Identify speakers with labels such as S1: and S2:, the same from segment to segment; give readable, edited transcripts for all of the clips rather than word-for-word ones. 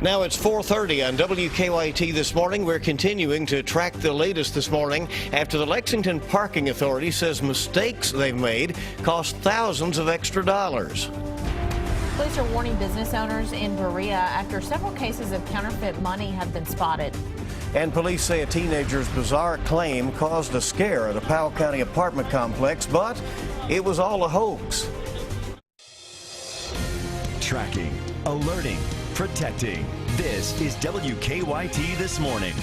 S1: Now it's 4:30 on WKYT this morning. We're continuing to track the latest this morning after the Lexington Parking Authority says mistakes they've made cost thousands of extra dollars.
S2: Police are warning business owners in Berea after several cases of counterfeit money have been spotted.
S1: And police say a teenager's bizarre claim caused a scare at a Powell County apartment complex, but it was all a hoax.
S3: Tracking, alerting, protecting. This is WKYT This Morning.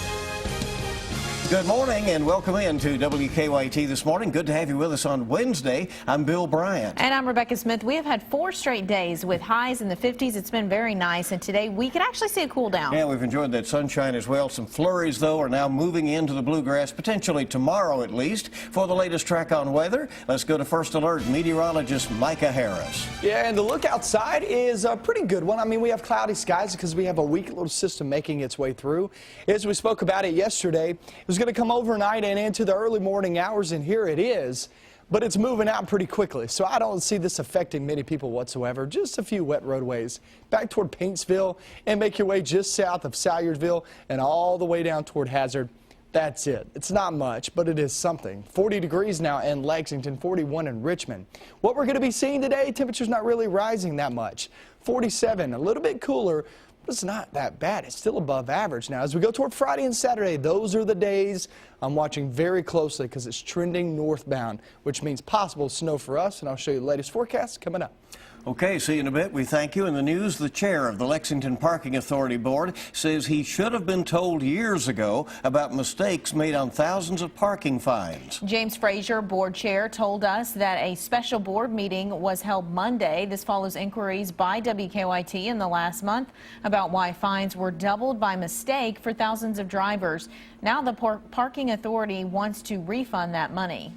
S1: Good morning and welcome in to WKYT This Morning. Good to have you with us on Wednesday. I'm Bill Bryant.
S2: And I'm Rebecca Smith. We have had 4 straight days with highs in the 50s. It's been very nice, and today we could actually see a cool down.
S1: Yeah, we've enjoyed that sunshine as well. Some flurries, though, are now moving into the bluegrass, potentially tomorrow at least. For the latest track on weather, let's go to First Alert meteorologist Micah Harris.
S4: Yeah, and the look outside is a pretty good one. I mean, we have cloudy skies because we have a weak little system making its way through. As we spoke about it yesterday, it was going to come overnight and into the early morning hours, and here it is. But it's moving out pretty quickly, so I don't see this affecting many people whatsoever. Just a few wet roadways back toward Paintsville and make your way just south of Salyardville and all the way down toward Hazard. That's it. It's not much, but it is something. 40 degrees now in Lexington, 41 in Richmond. What we're going to be seeing today, temperature's not really rising that much. 47, a little bit cooler. It's not that bad. It's still above average. Now, as we go toward Friday and Saturday, those are the days I'm watching very closely because it's trending northbound, which means possible snow for us, and I'll show you the latest forecast coming up.
S1: Okay, see you in a bit. We thank you. In the news, the chair of the Lexington Parking Authority Board says he should have been told years ago about mistakes made on thousands of parking fines.
S2: James Frazier, board chair, told us that a special board meeting was held Monday. This follows inquiries by WKYT in the last month about why fines were doubled by mistake for thousands of drivers. Now the parking authority wants to refund that money.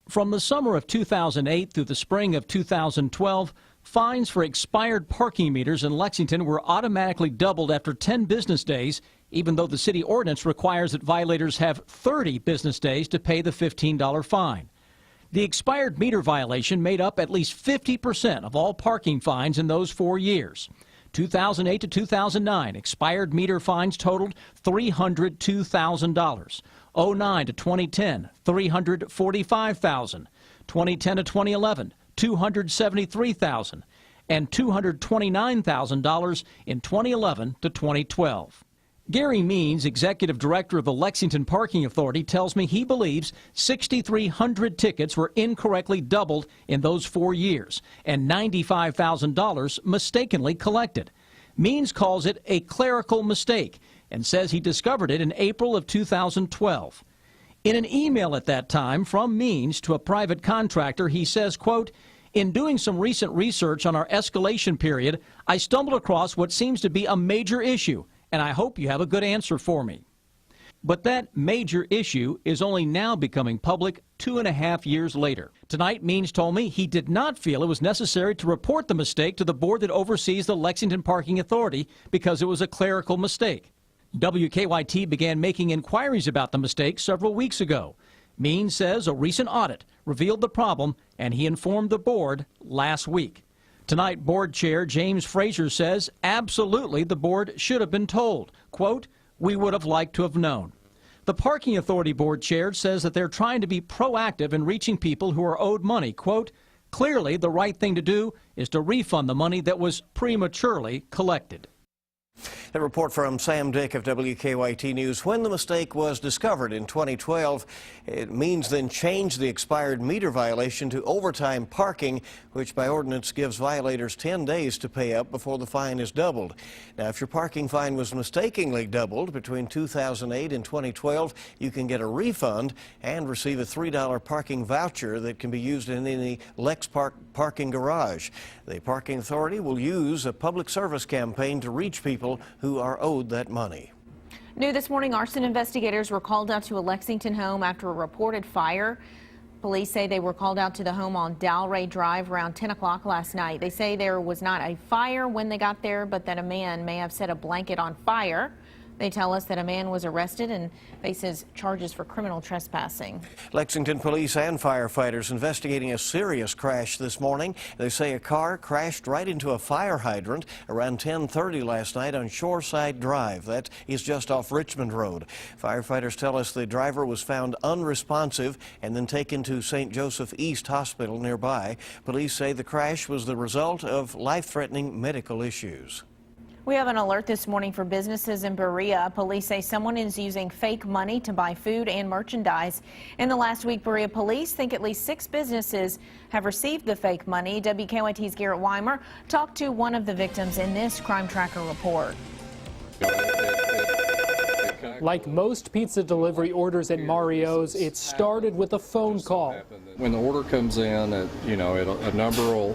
S5: From the summer of 2008 through the spring of 2012, fines for expired parking meters in Lexington were automatically doubled after 10 business days, even though the city ordinance requires that violators have 30 business days to pay the $15 fine. The expired meter violation made up at least 50% of all parking fines in those 4 years. 2008 to 2009, expired meter fines totaled $302,000. 09 to 2010, $345,000. 2010 to 2011, $273,000, and $229,000 in 2011 to 2012. Gary Means, executive director of the Lexington Parking Authority, tells me he believes 6,300 tickets were incorrectly doubled in those 4 years and $95,000 mistakenly collected. Means calls it a clerical mistake and says he discovered it in April of 2012. In an email at that time from Means to a private contractor, he says, quote, "In doing some recent research on our escalation period, I stumbled across what seems to be a major issue, and I hope you have a good answer for me." But that major issue is only now becoming public 2.5 years later. Tonight, Means told me he did not feel it was necessary to report the mistake to the board that oversees the Lexington Parking Authority because it was a clerical mistake. WKYT began making inquiries about the mistake several weeks ago. Means says a recent audit revealed the problem, and he informed the board last week. Tonight, board chair James Frazier says absolutely the board should have been told. Quote, "We would have liked to have known." The Parking Authority board chair says that they're trying to be proactive in reaching people who are owed money. Quote, "Clearly the right thing to do is to refund the money that was prematurely collected."
S1: A report from Sam Dick of WKYT News. When the mistake was discovered in 2012, it Means then changed the expired meter violation to overtime parking, which by ordinance gives violators 10 days to pay up before the fine is doubled. Now, if your parking fine was mistakenly doubled between 2008 and 2012, you can get a refund and receive a $3 parking voucher that can be used in any Lex Park parking garage. The Parking Authority will use a public service campaign to reach people who are owed that money.
S2: New this morning, arson investigators were called out to a Lexington home after a reported fire. Police say they were called out to the home on Dalray Drive around 10 o'clock last night. They say there was not a fire when they got there, but that a man may have set a blanket on fire. They tell us that a man was arrested and faces charges for criminal trespassing.
S1: Lexington police and firefighters investigating a serious crash this morning. They say a car crashed right into a fire hydrant around 10:30 last night on Shoreside Drive. That is just off Richmond Road. Firefighters tell us the driver was found unresponsive and then taken to St. Joseph East Hospital nearby. Police say the crash was the result of life-threatening medical issues.
S2: We have an alert this morning for businesses in Berea. Police say someone is using fake money to buy food and merchandise. In the last week, Berea police think at least 6 businesses have received the fake money. WKYT's Garrett Weimer talked to one of the victims in this Crime Tracker report.
S6: Like most pizza delivery orders at Mario's, it started with a phone call.
S7: When the order comes in, a number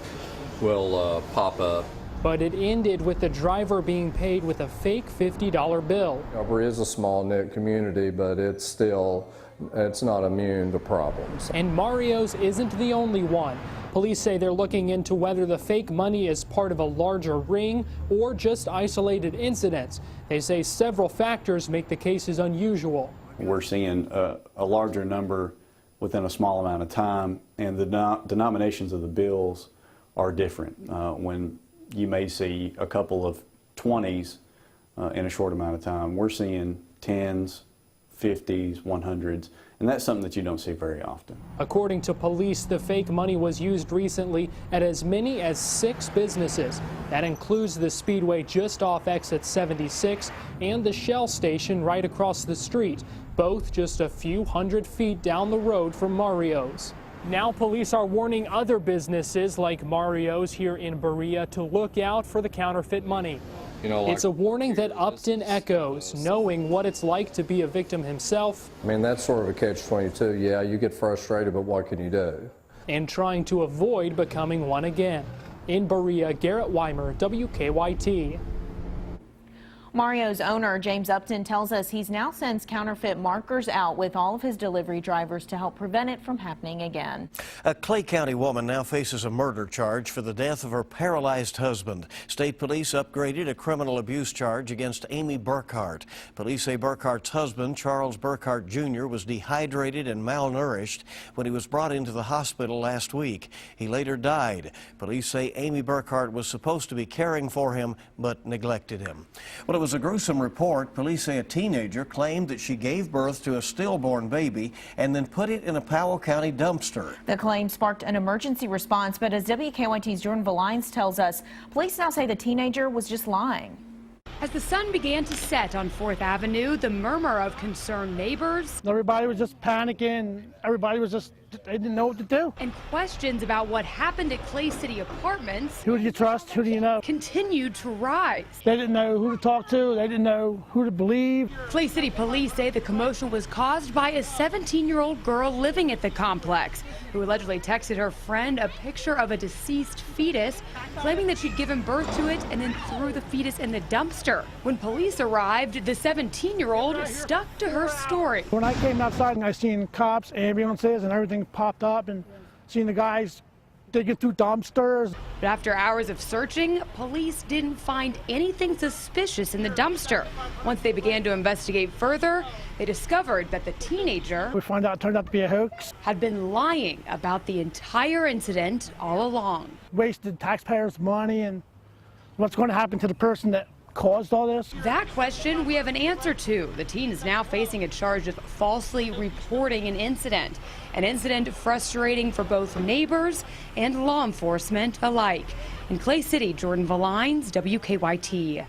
S7: will pop up.
S6: But it ended with the driver being paid with a fake $50 bill.
S7: Berea is a small knit community, but it's not immune to problems.
S6: And Mario's isn't the only one. Police say they're looking into whether the fake money is part of a larger ring or just isolated incidents. They say several factors make the cases unusual.
S8: We're seeing a larger number within a small amount of time, and the denominations of the bills are different. When you may see a couple of 20s in a short amount of time, we're seeing 10s, 50s, 100s, and that's something that you don't see very often.
S6: According to police, the fake money was used recently at as many as 6 businesses. That includes the Speedway just off exit 76 and the Shell station right across the street, both just a few hundred feet down the road from Mario's. Now police are warning other businesses like Mario's here in Berea to look out for the counterfeit money. It's a warning that Upton echoes, knowing what it's like to be a victim himself.
S7: I mean, that's sort of a catch-22. Yeah, you get frustrated, but what can you do?
S6: And trying to avoid becoming one again. In Berea, Garrett Weimer, WKYT.
S2: Mario's owner, James Upton, tells us he's now sends counterfeit markers out with all of his delivery drivers to help prevent it from happening again.
S1: A Clay County woman now faces a murder charge for the death of her paralyzed husband. State police upgraded a criminal abuse charge against Amy Burkhart. Police say Burkhart's husband, Charles Burkhart Jr., was dehydrated and malnourished when he was brought into the hospital last week. He later died. Police say Amy Burkhart was supposed to be caring for him but neglected him. Well, it was a gruesome report. Police say a teenager claimed that she gave birth to a stillborn baby and then put it in a Powell County dumpster.
S2: The claim sparked an emergency response, but as WKYT's Jordan Valines tells us, police now say the teenager was just lying.
S9: As the sun began to set on 4th Avenue, the murmur of concerned neighbors.
S10: Everybody was just panicking. Everybody was just, they didn't know what to do.
S9: And questions about what happened at Clay City Apartments.
S10: Who do you trust? Who do you know?
S9: Continued to rise.
S10: They didn't know who to talk to. They didn't know who to believe.
S9: Clay City police say the commotion was caused by a 17-year-old girl living at the complex who allegedly texted her friend a picture of a deceased fetus, claiming that she'd given birth to it and then threw the fetus in the dumpster. When police arrived, the 17-year-old stuck to her story.
S10: When I came outside and I seen cops, ambulances, and everything popped up, and seen the guys digging through dumpsters.
S9: But after hours of searching, police didn't find anything suspicious in the dumpster. Once they began to investigate further, they discovered that the teenager,
S10: We found out it turned out to be a hoax.
S9: had been lying about the entire incident all along.
S10: Wasted taxpayers' money, and what's going to happen to the person that caused all this?
S9: That question we have an answer to. The teen is now facing a charge of falsely reporting an incident frustrating for both neighbors and law enforcement alike. In Clay City, Jordan Valines, WKYT.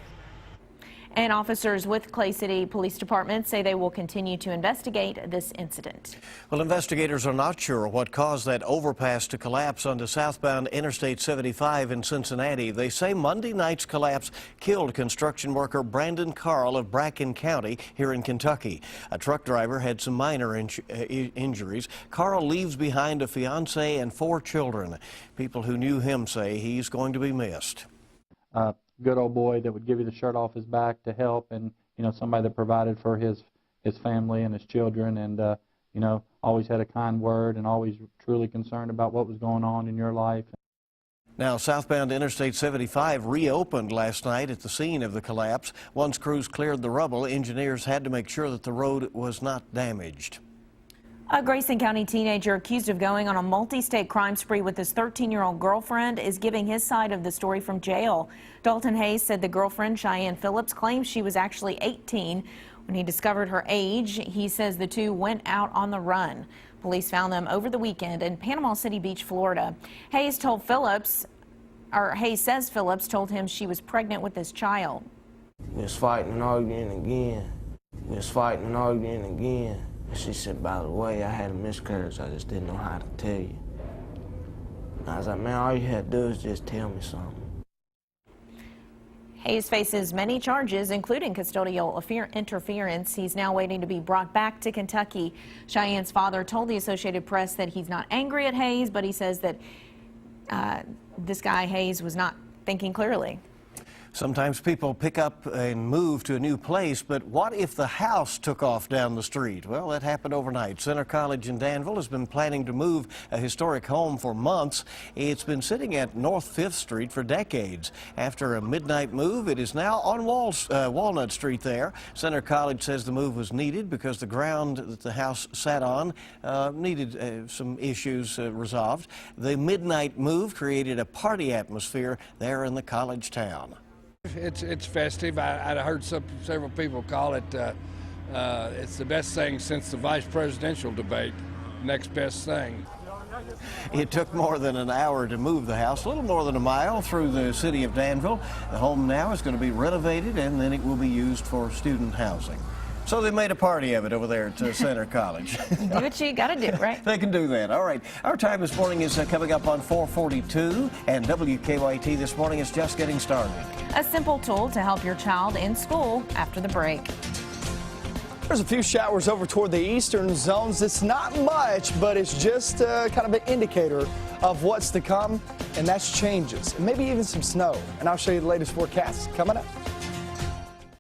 S2: And officers with Clay City Police Department say they will continue to investigate this incident.
S1: Well, investigators are not sure what caused that overpass to collapse onto southbound Interstate 75 in Cincinnati. They say Monday night's collapse killed construction worker Brandon Carl of Bracken County here in Kentucky. A truck driver had some minor injuries. Carl leaves behind a fiance and 4 children. People who knew him say he's going to be missed.
S11: Good old boy that would give you the shirt off his back to help, and somebody that provided for his family and his children, and always had a kind word and always truly concerned about what was going on in your life.
S1: Now, southbound Interstate 75 reopened last night at the scene of the collapse. Once crews cleared the rubble, engineers had to make sure that the road was not damaged.
S2: A Grayson County teenager accused of going on a multi-state crime spree with his 13-year-old girlfriend is giving his side of the story from jail. Dalton Hayes said the girlfriend, Cheyenne Phillips, claims she was actually 18 when he discovered her age. He says the two went out on the run. Police found them over the weekend in Panama City Beach, Florida. Hayes says Phillips told him she was pregnant with his child.
S12: We was fighting and arguing again. And she said, by the way, I had a miscarriage. I just didn't know how to tell you. And I was like, man, all you had to do is just tell me something.
S2: Hayes faces many charges, including custodial interference. He's now waiting to be brought back to Kentucky. Cheyenne's father told the Associated Press that he's not angry at Hayes, but he says that this guy Hayes was not thinking clearly.
S1: Sometimes people pick up and move to a new place, but what if the house took off down the street? Well, that happened overnight. Center College in Danville has been planning to move a historic home for months. It's been sitting at North 5th Street for decades. After a midnight move, it is now on Walnut Street there. Center College says the move was needed because the ground that the house sat on needed some issues resolved. The midnight move created a party atmosphere there in the college town.
S13: It's festive. I heard several people call it, it's the best thing since the vice presidential debate, next best thing.
S1: It took more than an hour to move the house, a little more than a mile through the city of Danville. The home now is going to be renovated and then it will be used for student housing. So they made a party of it over there at Center College.
S2: Do what you got to do, right?
S1: They can do that. All right. Our time this morning is coming up on 4:42, and WKYT this morning is just getting started.
S2: A simple tool to help your child in school after the break.
S4: There's a few showers over toward the eastern zones. It's not much, but it's just kind of an indicator of what's to come, and that's changes, and maybe even some snow. And I'll show you the latest forecast coming up.